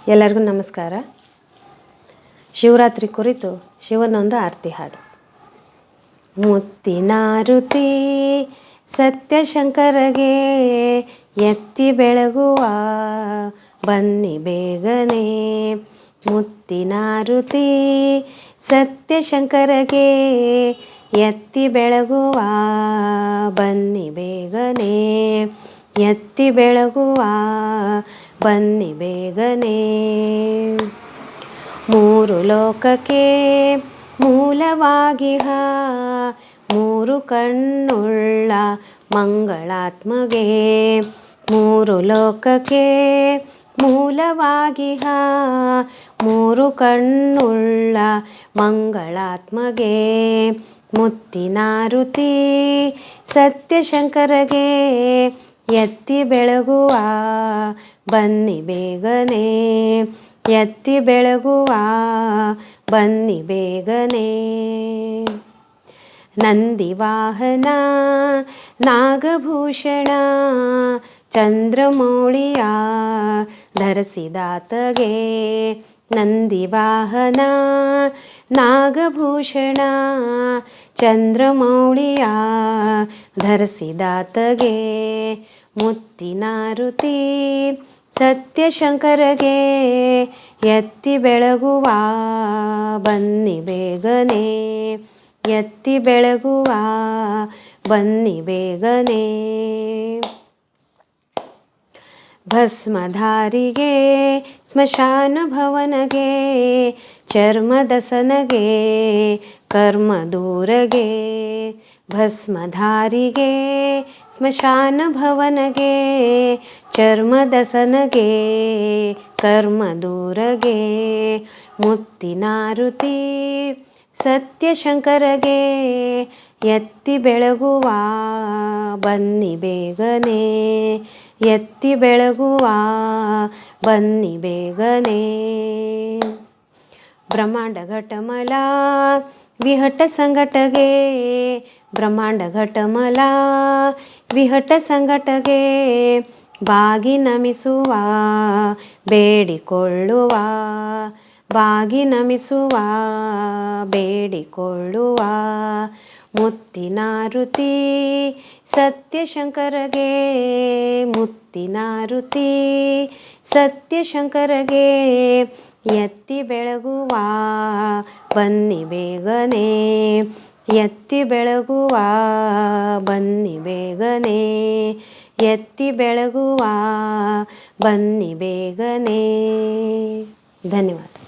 ಎಲ್ಲರಿಗೂ ನಮಸ್ಕಾರ. ಶಿವರಾತ್ರಿ ಕುರಿತು ಶಿವನೊಂದು ಆರತಿ ಹಾಡು. ಮುತ್ತಿನಾರುತಿ ಸತ್ಯಶಂಕರಗೆ ಎತ್ತಿ ಬೆಳಗುವ ಬನ್ನಿ ಬೇಗನೆ. ಮುತ್ತಿನಾರುತಿ ಸತ್ಯಶಂಕರಗೆ ಎತ್ತಿ ಬೆಳಗುವ ಬನ್ನಿ ಬೇಗನೆ. ಎತ್ತಿ ಬೆಳಗುವ ಬನ್ನಿ ಬೇಗನೆ. ಮೂರು ಲೋಕಕ್ಕೆ ಮೂಲವಾಗಿಹ ಮೂರು ಕಣ್ಣುಳ್ಳ ಮಂಗಳಾತ್ಮಗೆ. ಮೂರು ಲೋಕಕ್ಕೆ ಮೂಲವಾಗಿಹ ಮೂರು ಕಣ್ಣುಳ್ಳ ಮಂಗಳಾತ್ಮಗೆ. ಮುತ್ತಿನಾರುತಿ ಸತ್ಯಶಂಕರಗೆ ಎತ್ತಿ ಬೆಳಗುವ ಬನ್ನಿ ಬೇಗನೆ. ಎತ್ತಿ ಬೆಳಗುವ ಬನ್ನಿ ಬೇಗನೆ. ನಂದಿವಾಹನ ನಾಗಭೂಷಣ ಚಂದ್ರಮೌಳಿಯ ಧರಿಸಿದಾತಗೆ. ನಂದಿವಾಹನ ನಾಗಭೂಷಣ ಚಂದ್ರಮೌಳಿಯ ಧರಿಸಿದಾತಗೆ. ಮುತ್ತಿನಾರುತಿ ಸತ್ಯಶಂಕರಗೆ ಎತ್ತಿ ಬೆಳಗುವ ಬನ್ನಿ ಬೇಗನೆ. ಎತ್ತಿ ಬೆಳಗುವ ಬನ್ನಿ ಬೇಗನೆ. ಭಸ್ಮಧಾರಿಗೆ ಸ್ಮಶಾನ ಭವನಗೆ ಚರ್ಮದಸನಗೆ ಕರ್ಮ ದೂರಗೆ. ಭಸ್ಮಧಾರಿಗೆ ಸ್ಮಶಾನ ಭವನಗೆ ಚರ್ಮದಸನಗೆ ಕರ್ಮ ದೂರಗೆ. ಮುತ್ತಿನಾರುತಿ ಸತ್ಯಶಂಕರಗೆ ಎತ್ತಿ ಬೆಳಗುವ ಬನ್ನಿ ಬೇಗನೆ. ಎತ್ತಿ ಬೆಳಗುವ ಬನ್ನಿ ಬೇಗನೆ. ಬ್ರಹ್ಮಾಂಡ ಘಟಮಲ ವಿಹಟ ಸಂಘಟಗೆ. ಬ್ರಹ್ಮಾಂಡ ಘಟಮಲ ವಿಹಟ ಸಂಘಟಗೆ ಬಾಗಿ ನಮಿಸುವ ಬೇಡಿಕೊಳ್ಳುವ. ಬಾಗಿ ನಮಿಸುವ ಬೇಡಿಕೊಳ್ಳುವ. ಮುತ್ತಿನಾರುತಿ ಸತ್ಯಶಂಕರಗೆ. ಮುತ್ತಿನಾರುತಿ ಸತ್ಯಶಂಕರಗೆ ಎತ್ತಿ ಬೆಳಗುವ ಬನ್ನಿ ಬೇಗನೆ. ಎತ್ತಿ ಬೆಳಗುವ ಬನ್ನಿ ಬೇಗನೆ. ಎತ್ತಿ ಬೆಳಗುವ ಬನ್ನಿ ಬೇಗನೆ. ಧನ್ಯವಾದ.